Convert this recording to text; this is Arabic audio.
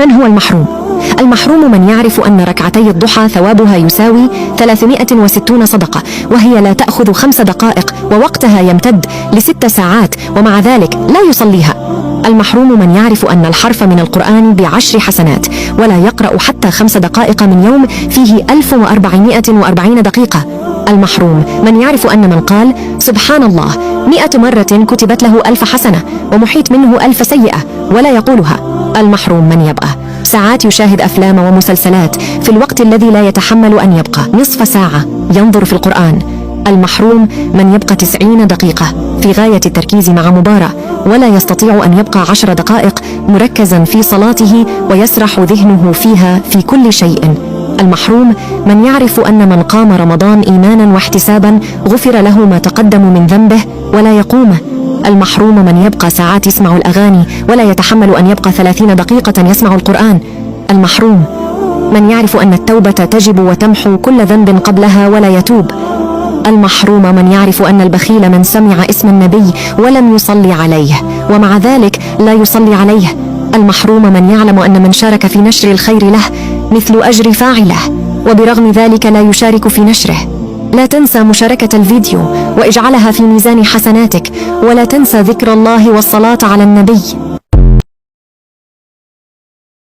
من هو المحروم؟ المحروم من يعرف أن ركعتي الضحى ثوابها يساوي 360 صدقة، وهي لا تأخذ 5 دقائق ووقتها يمتد ل6 ساعات، ومع ذلك لا يصليها. المحروم من يعرف أن الحرف من القرآن ب10 حسنات، ولا يقرأ حتى 5 دقائق من يوم فيه 1440 دقيقة. المحروم من يعرف أن من قال سبحان الله 100 مرة كتبت له 1000 حسنة، ومحيط منه 1000 سيئة، ولا يقولها. المحروم من يبقى ساعات يشاهد أفلام ومسلسلات في الوقت الذي لا يتحمل أن يبقى نصف ساعة ينظر في القرآن. المحروم من يبقى 90 دقيقة في غاية التركيز مع مباراة، ولا يستطيع أن يبقى 10 دقائق مركزا في صلاته ويسرح ذهنه فيها في كل شيء. المحروم من يعرف أن من قام رمضان إيمانا واحتسابا غفر له ما تقدم من ذنبه ولا يقومه. المحروم من يبقى ساعات يسمع الأغاني ولا يتحمل أن يبقى 30 دقيقة يسمع القرآن. المحروم من يعرف أن التوبة تجب وتمحو كل ذنب قبلها ولا يتوب. المحروم من يعرف أن البخيل من سمع اسم النبي ولم يصلي عليه ومع ذلك لا يصلي عليه. المحروم من يعلم أن من شارك في نشر الخير له مثل أجر فاعله، وبرغم ذلك لا يشارك في نشره. لا تنسى مشاركة الفيديو واجعلها في ميزان حسناتك، ولا تنسى ذكر الله والصلاة على النبي.